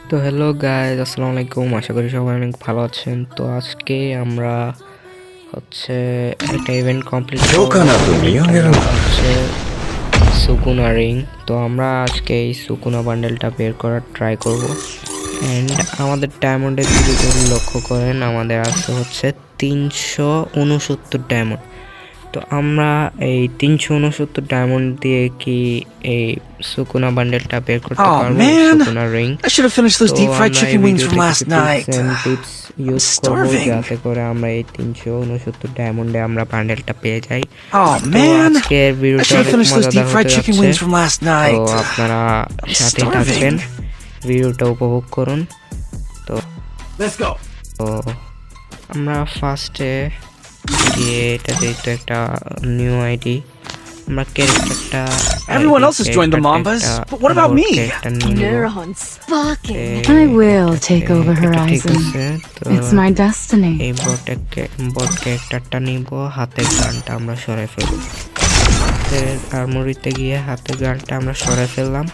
তো hello guys, আসসালামু আলাইকুম। আশা করি সবাই অনেক ভালো আছেন। তো আজকে আমরা হচ্ছে একটা ইভেন্ট কমপ্লিট হচ্ছে সুকুনা রিং। তো আমরা আজকে এই সুকুনা বান্ডেলটা বের করার ট্রাই করব। অ্যান্ড আমাদের ডায়মন্ডের দিকে যদি লক্ষ্য করেন, আমাদের আছে হচ্ছে 369 ডায়মন্ড। তো আমরা এই 369 ডায়মন্ড দিয়ে কি এই সুকুনা বান্ডেলটা বের করতে পারবো, Sukuna ring. I should have finished those deep fried chicken wings from last night. Tips use করব যাতে করে আমরা এই 369 ডায়মন্ডে আমরা বান্ডেলটা পেয়ে যাই। Oh man, আজকের I ভিডিওটা should have অনেক finished those মজাদার deep fried হতে chicken যাচ্ছে। wings from last তো night. আপনারা I'm সাথে থাকবেন, starving. ভিডিওটা উপভোগ করুন। Let's go. তো আমরা ফার্স্টে গিয়ে এটা যেহেতু একটা নিউ আইডি, আমরা ক্যারেক্টারটা Everyone else has joined the Mambas, but what about me? Neurons sparking. I will take over Horizon. It's my destiny. এই বট ক্যারেক্টারটা নিব, হাতের গানটা আমরা সরাই ফেলব। হাতের আর্মরিতে গিয়ে হাতের গানটা আমরা সরাই ফেললাম।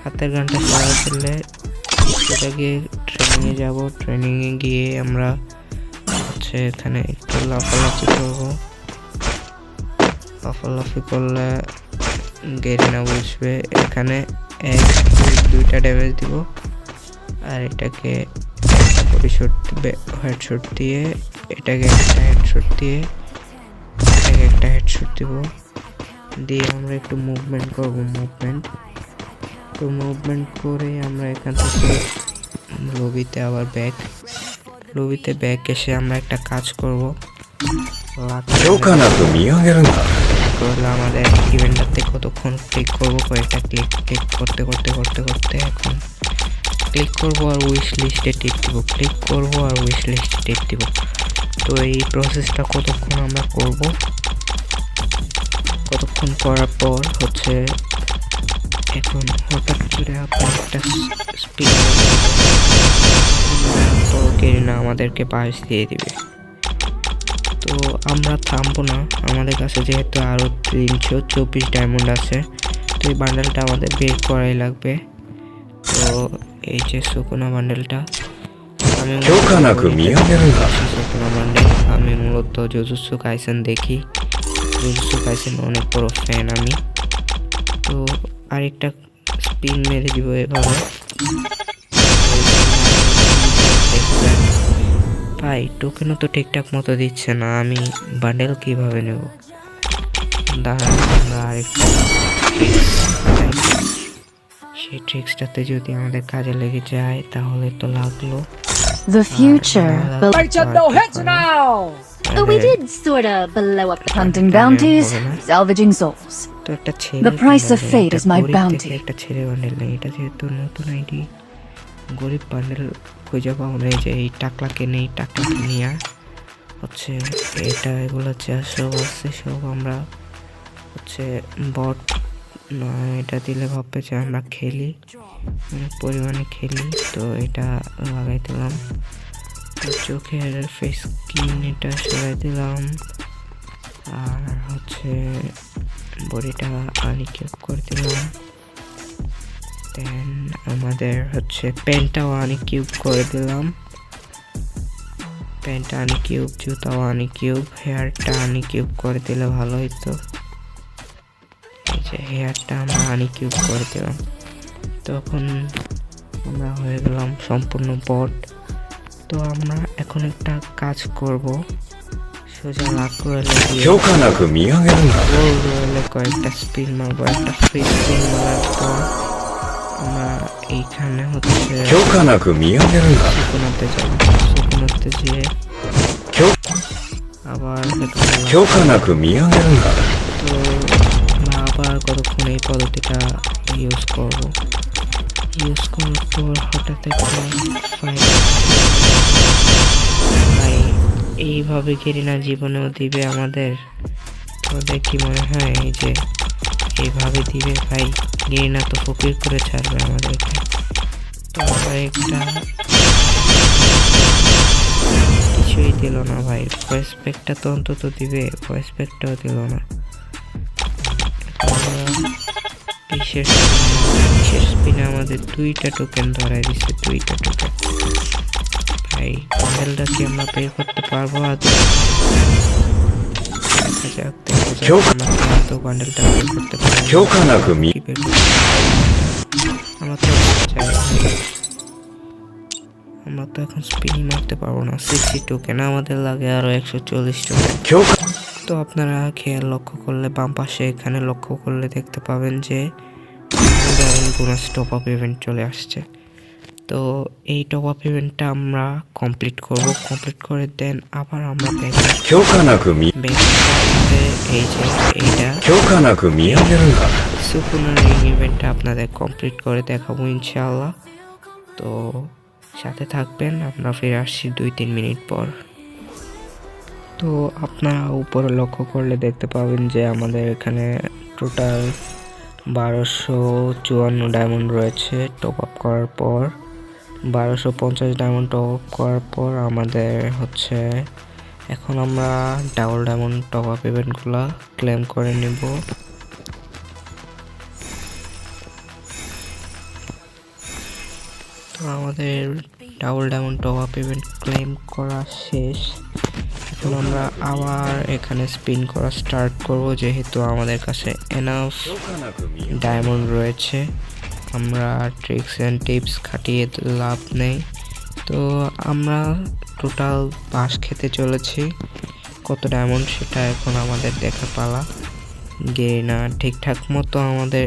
হাতের গানটা সরাই ফেললে সেটা গিয়ে ট্রেনিংয়ে যাব। ট্রেনিংয়ে গিয়ে আমরা হচ্ছে এখানে একটু লাফালাফি করবো। লাফালাফি করলে গেরিনা বুঝবে। এখানে দুইটা ড্যামেজ দিব, আর এটাকে হেডশট দিয়ে, এটাকে একটা হেডশট দিয়ে, এটাকে একটা হেডশট দিব। দিয়ে আমরা একটু মুভমেন্ট করব। মুভমেন্ট করে আমরা এখান থেকে লবিতে আবার ব্যাক এসে আমরা একটা কাজ করব। করলে আমাদের ইভেন্টটাতে কতক্ষণ ক্লিক করব, কয়েকটা ক্লিক করতে এখন ক্লিক করব আর উইশ লিস্টে টিপ দিব, ক্লিক করব আর উইশ লিস্টে টিপ দিব। তো এই প্রসেসটা কতক্ষণ আমরা করব, কতক্ষণ করার পর হচ্ছে এখন হঠাৎ করে আপনার একটা স্পিড তো কেরিনা আমাদেরকে পাশ দিয়ে দিবে। তো আমরা থামবো না, আমাদের কাছে যেহেতু আরও 324 ডায়মন্ড আছে। তো এই বান্ডেলটা আমাদের বের করাই লাগবে। তো এই যে সুকুনা বান্ডেলটা, আমি মূলত জুজুৎসু কাইসেন দেখি, জুজুৎসু কাইসেন অনেক বড় ফ্যান আমি। তো আরেকটা স্পিন মেরে দিব এভাবে। ভাই টোকেনও তো ঠিকঠাক মতো দিচ্ছে না, আমি বান্ডেল কিভাবে নেব? দাঁড়ান, আমরা আরেকটা সেই ট্রিক্সটাতে যদি আমাদের কাজে লেগে যায় তাহলে তো লাগলো। The future Oh, we did sort of blow up the hunting bounties, salvaging souls. তো একটা The price of fate is my bounty. একটা ছেলে বান্ডেল নেই, এটা যেহেতু নতুন আইডি, গরিব বান্ডেল খুঁজে পাবো না। এই যে এই টাকলাকে নেই, টাকলাকে নিয়ে হচ্ছে এটা এগুলো যা সব আছে সব আমরা হচ্ছে বট এটা দিলে ভাববে যে আমরা খেলি, অনেক পরিমাণে খেলি। তো এটা লাগাই দিলাম, চোখের ফেস স্কিন এটা সরাই দিলাম, আর হচ্ছে বডিটা আনকিউব করে দিলাম। দেন আমাদের হচ্ছে প্যান্টটাও আনকিউব করে দিলাম, প্যান্টটা আনকিউব, জুতাও আনকিউব, হেয়ারটা আনকিউব করে দিলে ভালো হইতো। এই যে হেয়ারটা আমরা আনকিউব করে দিলাম। তখন আমরা হয়ে গেলাম সম্পূর্ণ বট। তো আমরা এখন একটা কাজ করব, সোজা লাখ রয়েলে কয়েকটা স্পিন মারবো। একটা ফ্রি স্পিন মারার পর আমরা এইখানে হচ্ছে সুকুনাতে যাব। সুকুনাতে যেয়ে আবার তো আমরা আবার কতক্ষণ এই পদ্ধতিটা ইউজ করার পর হঠাৎ ভাই এইভাবে গেরিনা জীবনেও দিবে আমাদের? তোমাদের কি মনে হয় এই যে এইভাবে দিবে? ভাই গেরিনা তো ফকির করে ছাড়বে আমাদেরকে। তো একটা কিছুই দিল না ভাই, ভয়েস প্যাকটা তো অন্তত দিবে, ভয়েস প্যাকটাও দিল না। কিসের শেষ স্পিনে আমাদের 2টা টোকেন ধরাই দিচ্ছে, 2টা টোকেন। ভাই বান্ডেলটা কি আমরা বের করতে পারবো? দেখা যাক, আমরা কি আদৌ বান্ডেলটা বের করতে পারবো? কি বের করতে আমরা তো আমরা তো এখন স্পিনিং মারতে পারবো না। 60 টোকেন, আমাদের লাগে আরো 140 টোকেন। তো আপনারা খেয়াল লক্ষ্য করলে বাম পাশে এখানে লক্ষ্য করলে দেখতে পাবেন যে বোনাস টপ আপ ইভেন্ট চলে আসছে। তো এই টপ আপ ইভেন্টটা আমরা কমপ্লিট করব, কমপ্লিট করে দেন আবার আমরা এই যে এইটা সুকুনার রিং ইভেন্টটা আপনাদের কমপ্লিট করে দেখাবো ইনশাআল্লাহ। তো সাথে থাকবেন, আমরা ফিরে আসছি 2-3 মিনিট পর। তো আপনারা উপরে লক্ষ্য করলে দেখতে পাবেন যে আমাদের এখানে টোটাল 1254 ডায়মন্ড রয়েছে। টপ আপ করার পর 1250 ডায়মন্ড টপ আপ করার পর আমাদের হচ্ছে এখন আমরা ডাবল ডায়মন্ড টপ আপ ইভেন্টগুলো ক্লেম করে নেব। তো আমাদের double diamond top up event claim করা শেষ। এখন আমরা আবার এখানে স্পিন করা স্টার্ট করব, যেহেতু আমাদের কাছে এনাফ ডায়মন্ড রয়েছে। আমরা ট্রিক্স অ্যান্ড টিপস খাটিয়ে লাভ নেই। তো আমরা টোটাল বাস খেতে চলেছি, কত ডায়মন্ড সেটা এখন আমাদের দেখা পালা। না ঠিকঠাক মতো আমাদের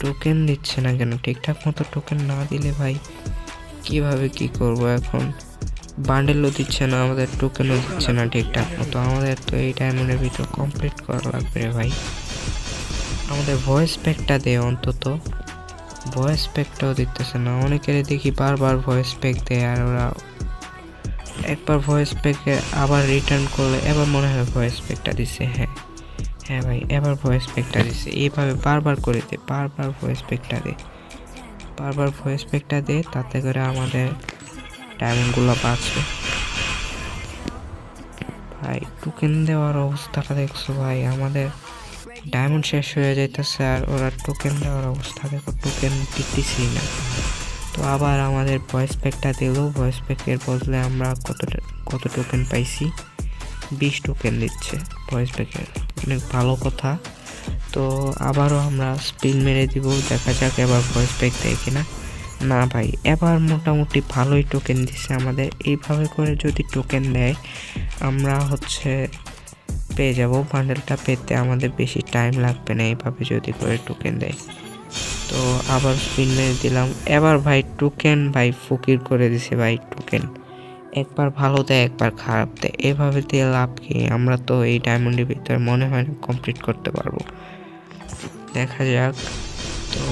টোকেন দিচ্ছে না কেন? ঠিকঠাক মতো টোকেন না দিলে ভাই কিভাবে কি করব? এখন বান্ডেলও দিচ্ছে না, আমাদের টোকেনও দিচ্ছে না ঠিকঠাক মতো। আমাদের তো এই ডায়মন্ডের ভিতর কমপ্লিট করা লাগবে রে ভাই। আমাদের ভয়েস প্যাকটা দেয় অন্তত, ভয়েস প্যাকটাও দিতেছে না। অনেকের দেখি বারবার ভয়েস প্যাক দেয়, আর ওরা একবার ভয়েস প্যাকে আবার রিটার্ন করলে এবার মনে হয় ভয়েস প্যাকটা দিছে। হ্যাঁ হ্যাঁ ভাই, এবার ভয়েস প্যাকটা দিছে। এইভাবে বারবার করে দে, বারবার ভয়েস প্যাকটা দে, বারবার ভয়েস প্যাকটা দে, তাতে করে আমাদের ডায়মন্ডগুলো বাঁচবে। ভাই টোকেন দেওয়ার অবস্থাটা দেখছো ভাই? আমাদের ডায়মন্ড শেষ হয়ে যাইতেছে আর ওরা টোকেন দেওয়ার অবস্থা দেখো, টোকেন দিতেছি না। তো আবার আমাদের ভয়েস প্যাকটা দিল, ভয়েস প্যাকের বদলে আমরা কত টোকেন পাইছি? 20 টোকেন দিচ্ছে ভয়েস প্যাকের, অনেক ভালো কথা। তো আবারও আমরা স্পিন মেরে দিব, দেখা যাক এবার ভয়েস প্যাক দেয় কিনা। না ভাই, এবার মোটামুটি ভালোই টোকেন দিচ্ছে আমাদের। এইভাবে করে যদি টোকেন দেয় আমরা হচ্ছে পেয়ে যাব বান্ডেলটা। পেতে আমাদের বেশি টাইম লাগবে না এইভাবে যদি করে টোকেন দেয়। তো আবার স্পিন মেরে দিলাম, এবার ভাই টোকেন ভাই ফকির করে দিছে ভাই। টোকেন একবার ভালো দেয় একবার খারাপ দেয়, এভাবে দিয়ে লাভ কি? আমরা তো এই ডায়মন্ডের ভিতরে মনে হয় না কমপ্লিট করতে পারবো, দেখা যাক। তো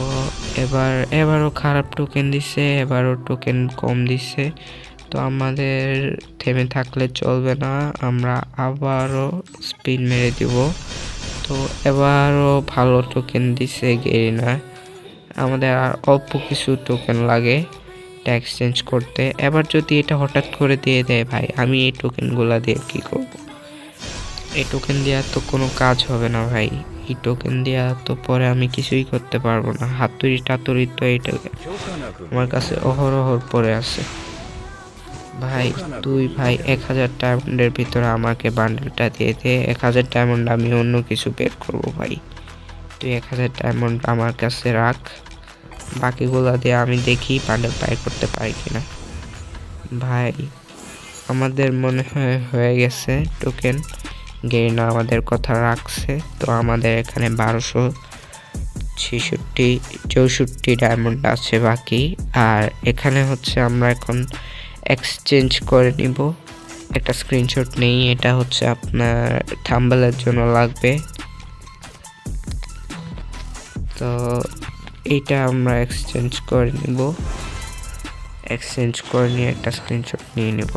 এবারও খারাপ টোকেন দিচ্ছে, এবারও টোকেন কম দিচ্ছে। তো আমাদের থেমে থাকলে চলবে না, আমরা আবারও স্পিন মেরে দিব। তো এবারও ভালো টোকেন দিচ্ছে গেরিনা। আমাদের আর অল্প কিছু টোকেন লাগে এটা এক্সচেঞ্জ করতে। এবার যদি এটা হঠাৎ করে দিয়ে দেয় ভাই, আমি এই টোকেনগুলা দিয়ে কি করব? এই টোকেন দেওয়া তো কোনো কাজ হবে না ভাই, এই টোকেন দেওয়া তো পরে আমি কিছুই করতে পারবো না। হাতুড়ি টাতুড়ি তো এই টোকেন আমার কাছে অহরহর পড়ে আছে। ভাই তুই ভাই 1000 ডায়মন্ডের ভিতরে আমাকে বান্ডেলটা দিয়ে দে, 1000 ডায়মন্ড আমি অন্য কিছু বের করবো ভাই। তুই 1000 ডায়মন্ড আমার কাছে রাখ, বাকিগুলো দিয়ে আমি দেখি বান্ডেল বাইর করতে পারি কিনা। ভাই আমাদের মনে হয় হয়ে গেছে টোকেন, গেরিনা আমাদের কথা রাখছে। তো আমাদের এখানে 1264 ডায়মন্ড আছে বাকি। আর এখানে হচ্ছে আমরা এখন এক্সচেঞ্জ করে নিব। একটা স্ক্রিনশট নেই, এটা হচ্ছে আপনার থাম্বনেলের জন্য লাগবে। তো এইটা আমরা এক্সচেঞ্জ করে নিব, এক্সচেঞ্জ করে নিয়ে একটা স্ক্রিনশট নিয়ে নেব।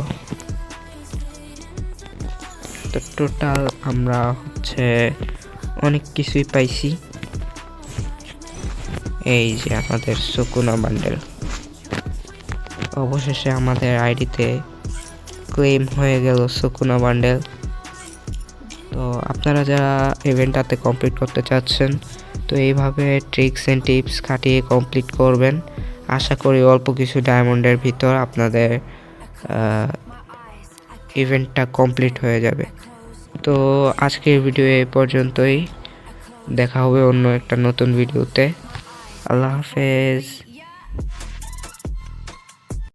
তো টোটাল আমরা হচ্ছে অনেক কিছুই পাইছি। এই যে আমাদের সুকুনা বান্ডেল অবশেষে আমাদের আইডিতে ক্লেম হয়ে গেল সুকুনা বান্ডেল। তো আপনারা যারা ইভেন্টটাতে কমপ্লিট করতে চাচ্ছেন তো এইভাবে ট্রিক্স অ্যান্ড টিপস খাটিয়ে কমপ্লিট করবেন। আশা করি অল্প কিছু ডায়মন্ডের ভিতর আপনাদের ইভেন্টটা কমপ্লিট হয়ে যাবে। তো আজকের ভিডিও এই পর্যন্তই, দেখা হবে অন্য একটা নতুন ভিডিওতে। আল্লাহ হাফেজ।